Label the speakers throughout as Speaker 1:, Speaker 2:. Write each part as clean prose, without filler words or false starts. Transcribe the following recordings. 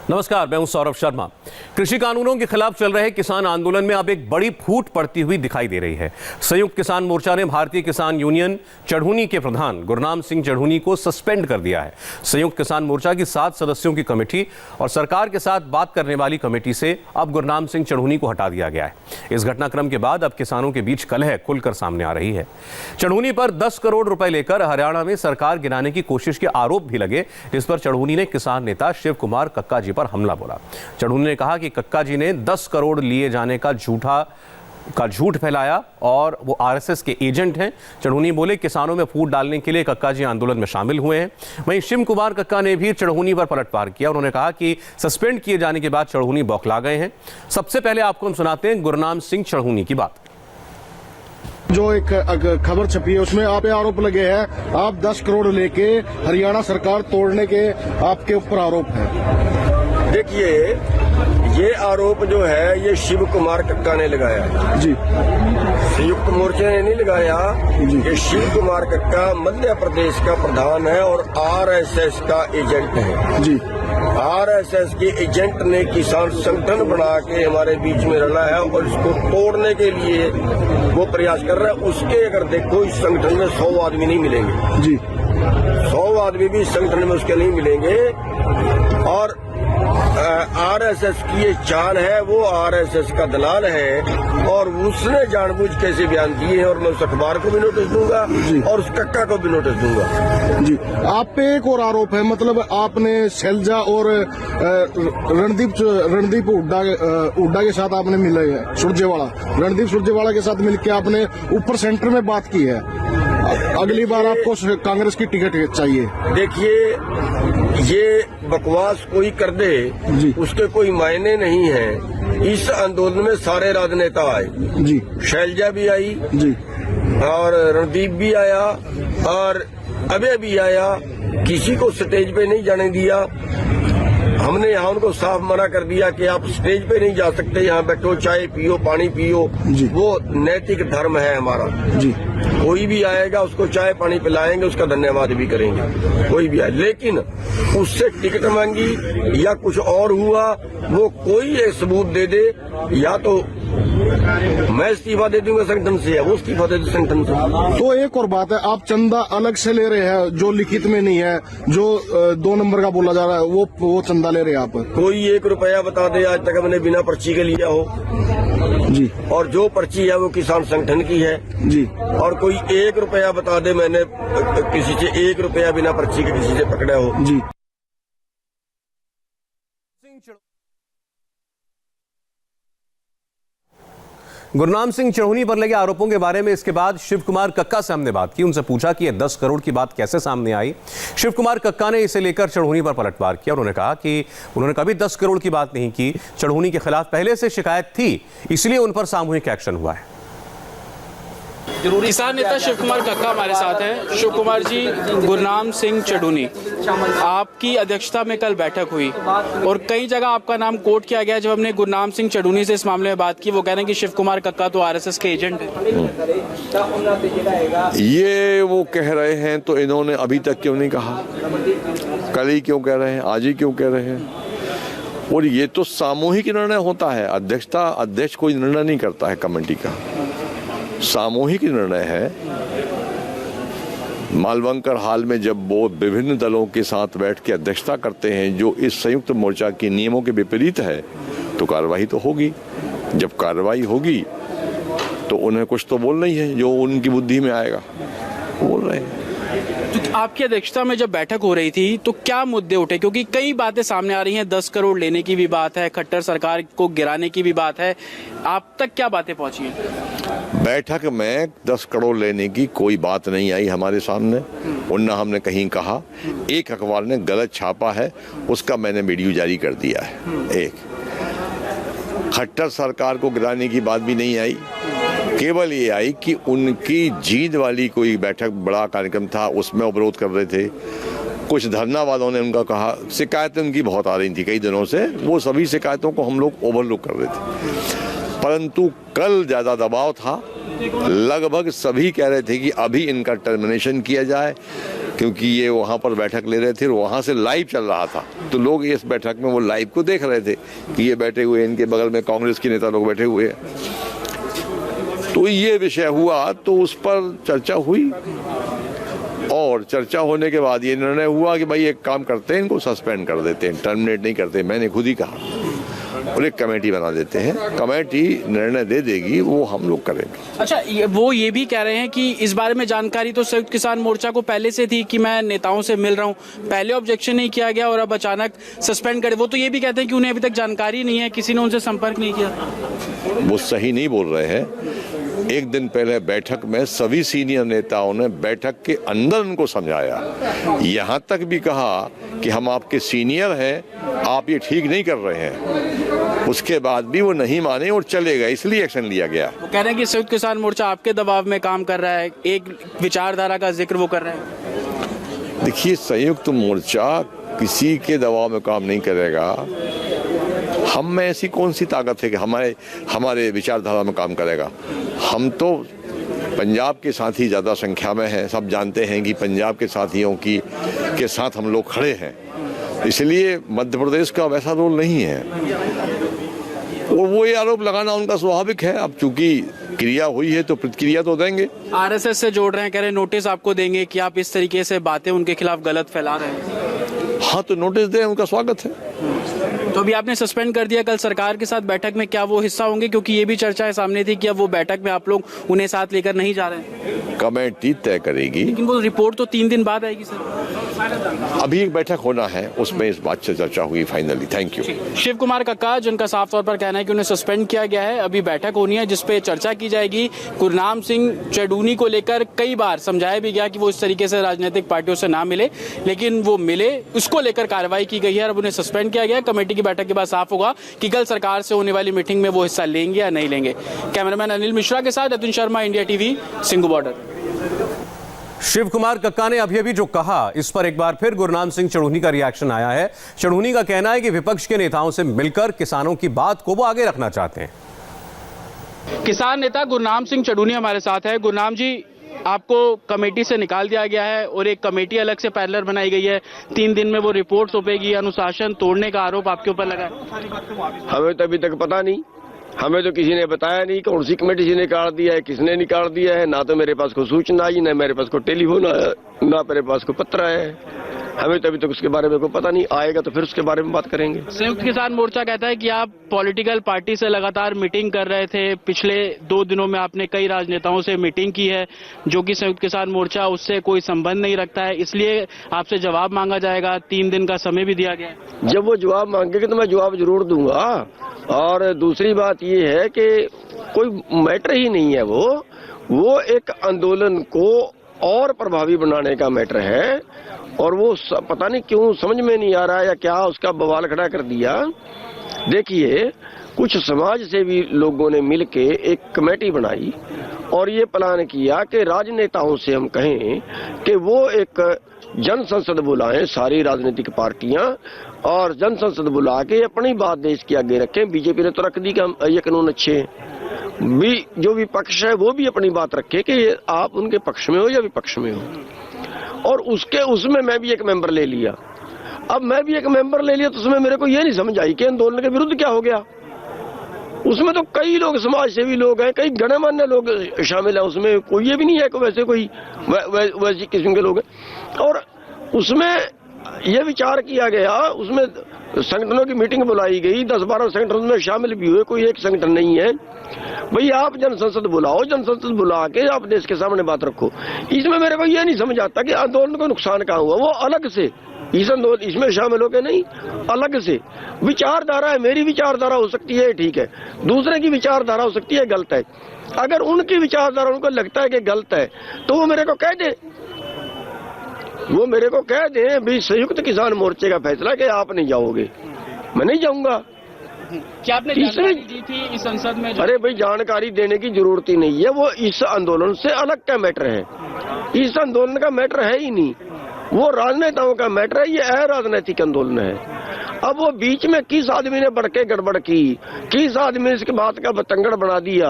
Speaker 1: नमस्कार, मैं हूं सौरभ शर्मा। कृषि कानूनों के खिलाफ चल रहे किसान आंदोलन में अब एक बड़ी फूट पड़ती हुई दिखाई दे रही है। संयुक्त किसान मोर्चा ने भारतीय किसान यूनियन चढ़ूनी के प्रधान गुरनाम सिंह चढ़ूनी को सस्पेंड कर दिया है। संयुक्त किसान मोर्चा की 7 सदस्यों की कमेटी और सरकार के साथ बात करने वाली कमेटी से अब गुरनाम सिंह चढ़ूनी को हटा दिया गया है। इस घटनाक्रम के बाद अब किसानों के बीच कलह खुलकर सामने आ रही है। चढ़ूनी पर 10 करोड़ रुपए लेकर हरियाणा में सरकार गिराने की कोशिश के आरोप भी लगे, जिस पर चढ़ूनी ने किसान नेता शिव कुमार कक्का जी पर हमला बोला। चढ़ूनी ने कहा कि कक्का जी ने 10 करोड़ लिए जाने का झूठ फैलाया और वो आरएसएस के एजेंट हैं। चढ़ूनी बोले किसानों में फूट डालने के लिए कक्का जी आंदोलन में शामिल हुए हैं। वहीं शिव कुमार कक्का ने भी चढ़ूनी पर पलटवार किया। उन्होंने कहा कि सस्पेंड किए जाने के बाद चढ़ूनी बौखला गए हैं। सबसे पहले आपको हम सुनाते हैं गुरनाम सिंह चढ़ूनी की बात।
Speaker 2: जो एक खबर छपी है उसमें आप आरोप लगे हैं, आप 10 करोड़ लेके हरियाणा सरकार तोड़ने के आपके ऊपर आरोप है।
Speaker 3: देखिए, ये आरोप जो है ये शिव कुमार कक्का ने लगाया
Speaker 2: जी,
Speaker 3: संयुक्त मोर्चे ने नहीं लगाया। ये शिव कुमार कक्का मध्य प्रदेश का प्रधान है और आरएसएस का एजेंट है जी। आरएसएस के एजेंट ने किसान संगठन बना के हमारे बीच में रला है और इसको तोड़ने के लिए वो प्रयास कर रहा है। उसके अगर देखो इस संगठन में 100 आदमी नहीं मिलेंगे जी, 100 आदमी भी इस संगठन में उसके नहीं मिलेंगे। और आरएसएस की ये चाल है, वो आरएसएस का दलाल है और उसने जानबूझ कैसे बयान दिए हैं। और मैं उस अखबार को भी नोटिस दूंगा और उस कक्का को भी नोटिस दूंगा
Speaker 2: जी। आप पे एक और आरोप है, मतलब आपने शैलजा और रणदीप हुड्डा के साथ आपने मिले हैं, रणदीप सुरजेवाला के साथ मिलकर आपने ऊपर सेंटर में बात की है। अगली बार आपको कांग्रेस की टिकट चाहिए।
Speaker 3: देखिए, ये बकवास कोई कर दे उसके कोई मायने नहीं है। इस आंदोलन में सारे राजनेता आए जी, शैलजा भी आई जी और रणदीप भी आया और अभय भी आया। किसी को स्टेज पे नहीं जाने दिया। हमने यहाँ उनको साफ मना कर दिया कि आप स्टेज पे नहीं जा सकते, यहाँ बैठो, चाय पियो, पानी पियो, वो नैतिक धर्म है हमारा जी। कोई भी आएगा उसको चाय पानी पिलाएंगे, उसका धन्यवाद भी करेंगे, कोई भी आए। लेकिन उससे टिकट मांगी या कुछ और हुआ, वो कोई एक सबूत दे दे, या तो मैं इस्तीफा दे दूंगा संगठन से, वो इस्तीफा दे दे संगठन से।
Speaker 2: तो एक और बात है, आप चंदा अलग से ले रहे हैं जो लिखित में नहीं है, जो 2 नंबर का बोला जा रहा है, वो चंदा ले रहे हैं आप।
Speaker 3: कोई 1 रुपया बता दे आज तक हमने बिना पर्ची के लिया हो जी, और जो पर्ची है वो किसान संगठन की है जी। और कोई 1 रुपया बता दे मैंने किसी से 1 रुपया बिना पर्ची के किसी से पकड़ा हो जी।
Speaker 1: गुरनाम सिंह चढ़ूनी पर लगे आरोपों के बारे में इसके बाद शिव कुमार कक्का से हमने बात की। उनसे पूछा कि ये 10 करोड़ की बात कैसे सामने आई। शिव कुमार कक्का ने इसे लेकर चढ़ूनी पर पलटवार किया। उन्होंने कहा कि उन्होंने कभी 10 करोड़ की बात नहीं की। चढ़ूनी के खिलाफ पहले से शिकायत थी, इसलिए उन पर सामूहिक एक्शन हुआ है।
Speaker 4: किसान नेता शिव कुमार कक्का हमारे साथ हैं। शिव कुमार जी, गुरनाम सिंह चढ़ूनी, आपकी अध्यक्षता में कल बैठक हुई और कई जगह आपका नाम कोट किया गया। जब हमने गुरनाम सिंह चढ़ूनी से इस मामले में बात की, वो कह रहे हैं कि शिव कुमार कक्का तो आरएसएस के एजेंट हैं।
Speaker 5: ये वो कह रहे हैं तो इन्होंने अभी तक क्यों नहीं कहा? कल ही क्यों कह रहे हैं, आज ही क्यों कह रहे हैं? और ये तो सामूहिक निर्णय होता है। अध्यक्ष कोई निर्णय नहीं करता है कमेटी का, सामूहिक निर्णय है। मालवंकर हाल में जब वो विभिन्न दलों के साथ बैठ के अध्यक्षता करते हैं जो इस संयुक्त मोर्चा के नियमों के विपरीत है, तो कार्रवाई तो होगी। जब कार्रवाई होगी तो उन्हें कुछ तो बोलना ही है, जो उनकी बुद्धि में आएगा बोल रहे हैं।
Speaker 4: तो आपकी अध्यक्षता में जब बैठक हो रही थी तो क्या मुद्दे उठे? क्योंकि कई बातें सामने आ रही हैं, 10 करोड़ लेने की भी बात है, खट्टर सरकार को गिराने की भी बात है। आप तक क्या बातें पहुंची हैं?
Speaker 5: बैठक में 10 करोड़ लेने की कोई बात नहीं आई हमारे सामने, और न हमने कहीं कहा। एक अखबार ने गलत छापा है, उसका मैंने वीडियो जारी कर दिया है। एक खट्टर सरकार को गिराने की बात भी नहीं आई, केवल ये आई कि उनकी जींद वाली कोई बैठक, बड़ा कार्यक्रम था, उसमें अवरोध कर रहे थे। कुछ धरना वालों ने उनका कहा, शिकायतें उनकी बहुत आ रही थी कई दिनों से, वो सभी शिकायतों को हम लोग ओवरलुक कर रहे थे। परंतु कल ज़्यादा दबाव था, लगभग सभी कह रहे थे कि अभी इनका टर्मिनेशन किया जाए, क्योंकि ये वहाँ पर बैठक ले रहे थे और वहाँ से लाइव चल रहा था, तो लोग इस बैठक में वो लाइव को देख रहे थे कि ये बैठे हुए, इनके बगल में कांग्रेस के नेता लोग बैठे हुए हैं। तो ये विषय हुआ, तो उस पर चर्चा हुई और चर्चा होने के बाद ये निर्णय हुआ कि भाई एक काम करते हैं, इनको सस्पेंड कर देते हैं, टर्मिनेट नहीं करते। मैंने खुद ही कहा और एक कमेटी बना देते हैं, कमेटी निर्णय दे देगी, वो हम लोग करेंगे।
Speaker 4: अच्छा, वो ये भी कह रहे हैं कि इस बारे में जानकारी तो संयुक्त किसान मोर्चा को पहले से थी कि मैं नेताओं से मिल रहा हूँ, पहले ऑब्जेक्शन नहीं किया गया और अब अचानक सस्पेंड करे। वो तो ये भी कहते हैं कि उन्हें अभी तक जानकारी नहीं है, किसी ने उनसे संपर्क नहीं किया।
Speaker 5: वो सही नहीं बोल रहे हैं। एक दिन पहले बैठक में सभी सीनियर नेताओं ने बैठक के अंदर उनको समझाया, यहाँ तक भी कहा कि हम आपके सीनियर हैं, आप ये ठीक नहीं कर रहे हैं। उसके बाद भी वो नहीं माने और चले गए, इसलिए एक्शन लिया गया।
Speaker 4: वो कह रहे हैं कि संयुक्त किसान मोर्चा आपके दबाव में काम कर रहा है, एक विचारधारा का जिक्र वो कर रहे हैं।
Speaker 5: देखिए, संयुक्त मोर्चा किसी के दबाव में काम नहीं करेगा। हम में ऐसी कौन सी ताकत है कि हमारे विचारधारा में काम करेगा। हम तो पंजाब के साथी ज़्यादा संख्या में हैं, सब जानते हैं कि पंजाब के साथियों के साथ हम लोग खड़े हैं, इसलिए मध्य प्रदेश का वैसा रोल नहीं है। और वो ये आरोप लगाना उनका स्वाभाविक है। अब चूंकि क्रिया हुई है तो प्रतिक्रिया तो देंगे।
Speaker 4: आरएसएस से जोड़ रहे हैं, कह रहे हैं नोटिस आपको देंगे कि आप इस तरीके से बातें उनके खिलाफ गलत फैला रहे हैं।
Speaker 5: हाँ, तो नोटिस दें, उनका स्वागत है।
Speaker 4: तो अभी आपने सस्पेंड कर दिया, कल सरकार के साथ बैठक में क्या वो हिस्सा होंगे? क्योंकि ये भी चर्चा है सामने थी कि अब वो बैठक में आप लोग उन्हें साथ लेकर नहीं जा रहे हैं।
Speaker 5: कमेटी तय करेगी,
Speaker 4: लेकिन वो रिपोर्ट तो 3 दिन बाद आएगी सर।
Speaker 5: अभी एक बैठक होना है, उसमें इस बात से चर्चा हुई finally. Thank you.
Speaker 4: Shiv Kumar Kakka, जिनका साफ तौर पर कहना है कि उन्हें सस्पेंड किया गया है, अभी बैठक होनी है जिसपे चर्चा की जाएगी। गुरनाम सिंह चढ़ूनी को लेकर कई बार समझाया भी गया कि वो इस तरीके से राजनीतिक पार्टियों से ना मिले, लेकिन वो मिले, उसको लेकर कार्रवाई की गई है। अब उन्हें सस्पेंड किया गया है। कमेटी की बैठक के बाद साफ होगा कि कल सरकार से होने वाली मीटिंग में वो हिस्सा लेंगे या नहीं लेंगे। कैमरामैन अनिल मिश्रा के साथ Atul Sharma, India TV, Singhu border.
Speaker 1: Shiv Kumar Kakka ने अभी जो कहा, इस पर एक बार फिर गुरनाम सिंह चढ़ूनी का रिएक्शन आया है। चढ़ूनी का कहना है कि विपक्ष के नेताओं से मिलकर किसानों की बात को वो आगे रखना चाहते हैं।
Speaker 4: किसान नेता गुरनाम सिंह चढ़ूनी हमारे साथ है। गुरनाम जी, आपको कमेटी से निकाल दिया गया है और एक कमेटी अलग से पैरेलल बनाई गई है। 3 दिन में वो रिपोर्ट सौंपेगी। अनुशासन तोड़ने का आरोप आपके ऊपर लगा है।
Speaker 3: हमें तो अभी तक पता नहीं, हमें तो किसी ने बताया नहीं कौन सी कमेटी से निकाल दिया है, किसने निकाल दिया है। ना तो मेरे पास कोई सूचना आई, ना मेरे पास कोई टेलीफोन आया, ना मेरे पास कोई पत्र है। हमें तो अभी तक उसके बारे में कोई पता नहीं, आएगा तो फिर उसके बारे में बात करेंगे।
Speaker 4: संयुक्त किसान मोर्चा कहता है कि आप पॉलिटिकल पार्टी से लगातार मीटिंग कर रहे थे। पिछले 2 दिनों में आपने कई राजनेताओं से मीटिंग की है, जो कि संयुक्त किसान मोर्चा उससे कोई संबंध नहीं रखता है, इसलिए आपसे जवाब मांगा जाएगा। 3 दिन का समय भी दिया गया है।
Speaker 3: जब वो जवाब मांगेंगे तो मैं जवाब जरूर दूंगा। और दूसरी बात ये है कि कोई मैटर ही नहीं है, वो एक आंदोलन को और प्रभावी बनाने का मैटर है। और वो पता नहीं क्यों समझ में नहीं आ रहा है या क्या उसका बवाल खड़ा कर दिया। देखिए, कुछ समाज सेवी लोगों ने मिलके एक कमेटी बनाई और ये प्लान किया कि राजनेताओं से हम कहें कि वो एक जन संसद बुलाएं, सारी राजनीतिक पार्टियां, और जन संसद बुला के अपनी बात देश के आगे रखें। बीजेपी ने तो रख दी कि ये कानून अच्छे हैं। जो विपक्ष है वो भी अपनी बात रखे कि आप उनके पक्ष में हो या विपक्ष में हो। और उसमें मैं भी एक मेंबर ले लिया। अब मैं भी एक मेंबर ले लिया तो उसमें मेरे को ये नहीं समझ आई कि आंदोलन के विरुद्ध क्या हो गया। उसमें तो कई लोग समाज सेवी लोग हैं, कई गणमान्य लोग शामिल हैं। उसमें कोई ये भी नहीं है कि वैसे कोई वैसी किस्म के लोग हैं। और उसमें यह विचार किया गया, उसमें संगठनों की मीटिंग बुलाई गई, 10-12 संगठन में शामिल भी हुए, कोई एक संगठन नहीं है। भाई आप जन संसद बुलाओ, जन संसद बुला के आप देश के सामने बात रखो। इसमें मेरे को यह नहीं समझ आता कि आंदोलन को नुकसान कहाँ हुआ। वो अलग से इस आंदोलन इसमें शामिल हो के नहीं, अलग से विचारधारा है। मेरी विचारधारा हो सकती है ठीक है, दूसरे की विचारधारा हो सकती है गलत है। अगर उनकी विचारधारा उनको लगता है कि गलत है तो वो मेरे को कह दे, वो मेरे को कह दे भी संयुक्त किसान मोर्चे का फैसला कि आप नहीं जाओगे, मैं नहीं जाऊंगा।
Speaker 4: क्या आपने जानकारी दी थी इस संसद में?
Speaker 3: अरे भाई, जानकारी देने की जरूरत ही नहीं है। वो इस आंदोलन से अलग का मैटर है, इस आंदोलन का मैटर है ही नहीं। वो राजनेताओं का मैटर है, ये अराजनैतिक आंदोलन है। अब वो बीच में किस आदमी ने बढ़ के गड़बड़ की, किस आदमी ने इसके बात का बतंगड़ बना दिया,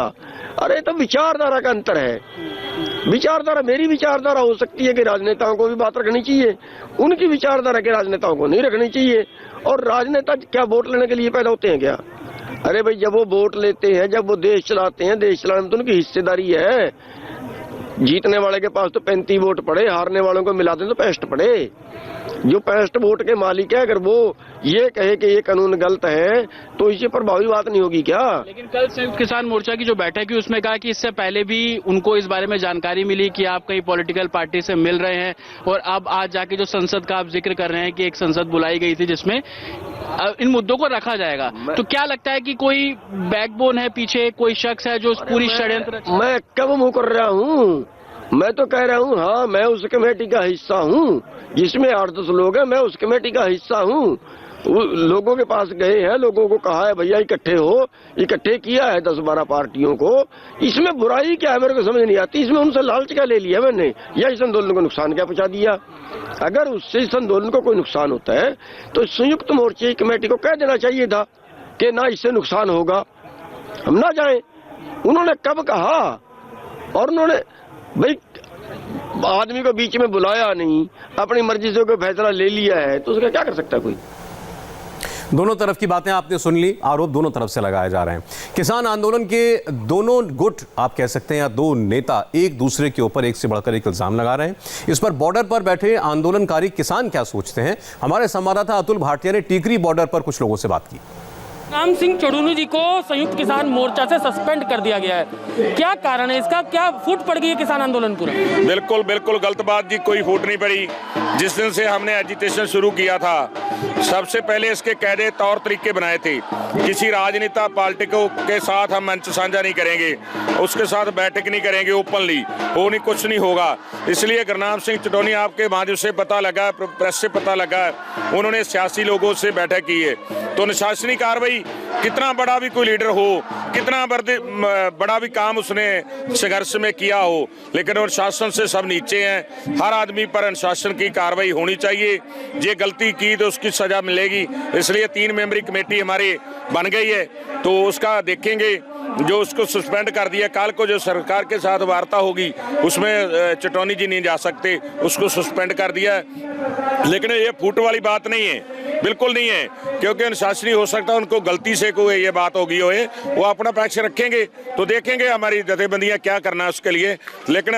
Speaker 3: अरे तो विचारधारा का अंतर है। विचारधारा मेरी विचारधारा हो सकती है कि राजनेताओं को भी बात रखनी चाहिए, उनकी विचारधारा के राजनेताओं को नहीं रखनी चाहिए। और राजनेता क्या वोट लेने के लिए पैदा होते हैं क्या? अरे भाई, जब वो वोट लेते हैं, जब वो देश चलाते हैं, देश चलाने में तो उनकी हिस्सेदारी है। जीतने वाले के पास तो 35 वोट पड़े, हारने वालों को मिला दें तो 65 पड़े। जो 65 वोट के मालिक है, अगर वो ये कहे कि ये कानून गलत है तो इससे प्रभावी बात नहीं होगी क्या?
Speaker 4: लेकिन कल संयुक्त किसान मोर्चा की जो बैठक हुई उसमें कहा कि इससे पहले भी उनको इस बारे में जानकारी मिली कि आप कहीं पॉलिटिकल पार्टी से मिल रहे हैं, और अब आज जाके जो संसद का आप जिक्र कर रहे हैं कि एक संसद बुलाई गई थी जिसमें इन मुद्दों को रखा जाएगा, तो क्या लगता है कि कोई बैकबोन है पीछे, कोई शख्स है जो पूरी षड्यंत्र?
Speaker 3: मैं कब मुंह कर रहा हूँ? मैं तो कह रहा हूँ, हाँ मैं उस कमेटी का हिस्सा हूँ जिसमें 8-10 लोग हैं, मैं उस कमेटी का हिस्सा हूँ। लोगों के पास गए हैं, लोगों को कहा है भैया इकट्ठे हो, इकट्ठे किया है 10-12 पार्टियों को। इसमें बुराई क्या है मेरे को समझ नहीं आती। इसमें उनसे लालच क्या ले लिया मैंने, या इस आंदोलन को नुकसान क्या पहुंचा दिया? अगर उससे इस आंदोलन को कोई नुकसान होता है तो संयुक्त मोर्चे की कमेटी को कह देना चाहिए था कि ना इससे नुकसान होगा, हम ना जाएं। उन्होंने कब कहा? और उन्होंने भाई आदमी को बीच में बुलाया नहीं, अपनी मर्जी से कोई फैसला ले लिया है तो उसका क्या कर सकता है कोई?
Speaker 1: दोनों तरफ की बातें आपने सुन ली, आरोप दोनों तरफ से लगाए जा रहे हैं। किसान आंदोलन के दोनों गुट आप कह सकते हैं या दो नेता एक दूसरे के ऊपर एक से बढ़कर एक इल्जाम लगा रहे हैं। इस पर बॉर्डर पर बैठे आंदोलनकारी किसान क्या सोचते हैं, हमारे संवाददाता अतुल भाटिया ने टिकरी बॉर्डर पर कुछ लोगों से बात की।
Speaker 6: गुरनाम सिंह चढ़ूनी जी को संयुक्त किसान मोर्चा से सस्पेंड कर दिया गया है, क्या कारण है इसका? क्या फूट पड़ गई है किसान आंदोलन पूरा?
Speaker 7: बिल्कुल बिल्कुल गलत बात जी, कोई फूट नहीं पड़ी। जिस दिन से हमने एजिटेशन शुरू किया था, सबसे पहले इसके कायदे तौर तरीके बनाए थे। किसी राजनेता पार्टी के साथ हम मंच साझा नहीं करेंगे, उसके साथ बैठक नहीं करेंगे ओपनली, वो नहीं, कुछ नहीं होगा। इसलिए गुरनाम सिंह चढ़ूनी आपके माध्यम से पता लगा, प्रेस से पता लगा, उन्होंने सियासी लोगों से बैठक की है। तो अनुशासनिक कार्रवाई, कितना बड़ा भी कोई लीडर हो, कितना बड़ा भी काम उसने संघर्ष में किया हो, लेकिन अनुशासन से सब नीचे हैं। हर आदमी पर अनुशासन की कार्रवाई होनी चाहिए। ये गलती की तो उसकी सजा मिलेगी। इसलिए 3 मेंबरी कमेटी हमारी बन गई है, तो उसका देखेंगे। जो उसको सस्पेंड कर दिया, कल को जो सरकार के साथ वार्ता होगी उसमें चटौनी जी नहीं जा सकते, उसको सस्पेंड कर दिया। लेकिन ये फूट वाली बात नहीं है, बिल्कुल नहीं है, क्योंकि अनुशासनी हो सकता है उनको गलती से कोई ये बात होगी हो, वो अपना पक्ष रखेंगे तो देखेंगे हमारी जथेबंदियां क्या करना है उसके लिए। लेकिन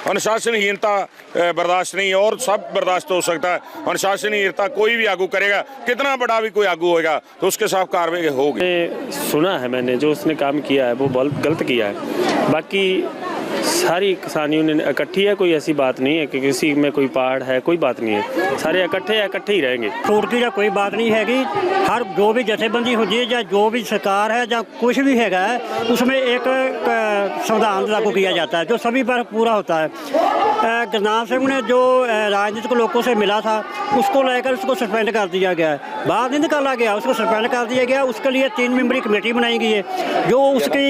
Speaker 7: अनुशासनहीनता बर्दाश्त नहीं है, और सब बर्दाश्त हो सकता है। अनुशासनहीनता कोई भी आगू करेगा, कितना बड़ा भी कोई आगू होगा तो उसके साथ कार्रवाई होगी।
Speaker 8: सुना है मैंने, जो उसने काम किया है वो बहुत गलत किया है। बाकी सारी किसान यूनियन इकट्ठी है, कोई ऐसी बात नहीं है कि किसी में कोई पहाड़ है, कोई बात नहीं है। सारे इकट्ठे ही रहेंगे।
Speaker 9: छूट की कोई बात नहीं हैगी। हर जो भी जथेबंदी होती है या जो भी सरकार है या कुछ भी हैगा है, उसमें एक संविधान लागू किया जाता है जो सभी पर पूरा होता है। गुरनाम सिंह ने जो राजनीतिक लोगों से मिला था उसको लेकर उसको सस्पेंड कर दिया गया है, बाहर नहीं निकाला गया, उसको सस्पेंड कर दिया गया। उसके लिए 3 मेंबरी कमेटी बनाई गई है जो उसकी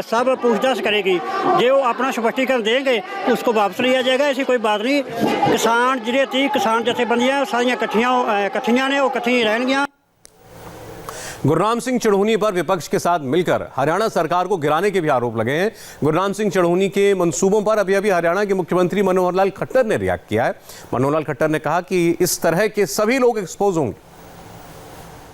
Speaker 9: सब पूछताछ करेगी। जो अपना स्पष्टीकरण देंगे उसको वापस लिया जाएगा, ऐसी कोई बात नहीं। किसान जिहड़े 30 किसान जथेबंदियां सारियां इकट्ठियां ने, वो इकट्ठी रहणगियां।
Speaker 1: गुरनाम सिंह चढ़ूनी पर विपक्ष के साथ मिलकर हरियाणा सरकार को गिराने के भी आरोप लगे हैं। गुरनाम सिंह चढ़ूनी के मंसूबों पर अभी हरियाणा के मुख्यमंत्री मनोहर लाल खट्टर ने रिएक्ट किया है। मनोहर लाल खट्टर ने कहा कि इस तरह के सभी लोग एक्सपोज होंगे।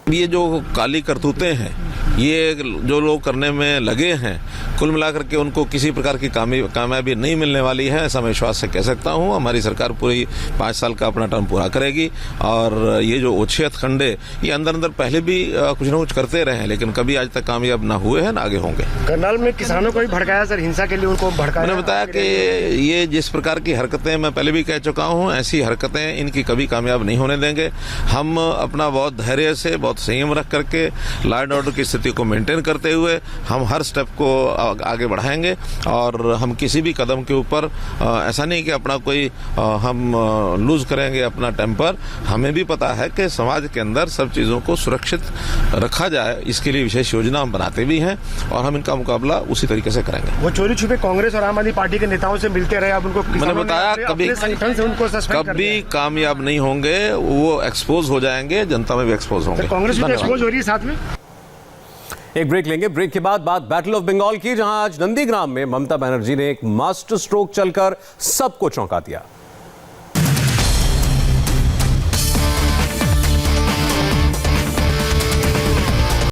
Speaker 10: ये जो काली करतूतें हैं, ये जो लोग करने में लगे हैं, कुल मिलाकर के उनको किसी प्रकार की कामयाबी नहीं मिलने वाली है, ऐसा मैं विश्वास से कह सकता हूँ। हमारी सरकार पूरी 5 साल का अपना टर्म पूरा करेगी। और ये जो उच्छेद खंडे, ये अंदर पहले भी कुछ न कुछ करते रहे हैं, लेकिन कभी आज तक कामयाब ना हुए हैं, ना आगे होंगे।
Speaker 11: करनाल में किसानों को भी भड़काया सर, हिंसा के लिए उनको भड़काया।
Speaker 10: मैंने बताया कि ये जिस प्रकार की हरकतें मैं पहले भी कह चुका हूँ, ऐसी हरकतें इनकी कभी कामयाब नहीं होने देंगे। हम अपना बहुत धैर्य से, बहुत संयम रख करके लॉ एंड ऑर्डर की स्थिति को मेंटेन करते हुए हम हर स्टेप को आगे बढ़ाएंगे। और हम किसी भी कदम के ऊपर ऐसा नहीं कि अपना कोई हम लूज करेंगे अपना टेम्पर। हमें भी पता है कि समाज के अंदर सब चीज़ों को सुरक्षित रखा जाए, इसके लिए विशेष योजना हम बनाते भी हैं और हम इनका मुकाबला उसी तरीके से करेंगे।
Speaker 11: वो चोरी छुपे कांग्रेस और आम आदमी पार्टी के नेताओं से मिलते रहे, अब उनको
Speaker 10: मैंने बताया कभी कामयाब नहीं होंगे, वो एक्सपोज हो जाएंगे, जनता में भी एक्सपोज होंगे।
Speaker 11: कांग्रेस भी एक्सपोज हो रही है साथ में।
Speaker 1: एक ब्रेक लेंगे। ब्रेक के बाद बात बैटल ऑफ बंगाल की, जहां आज नंदीग्राम में ममता बनर्जी ने एक मास्टर स्ट्रोक चलकर सबको चौंका दिया।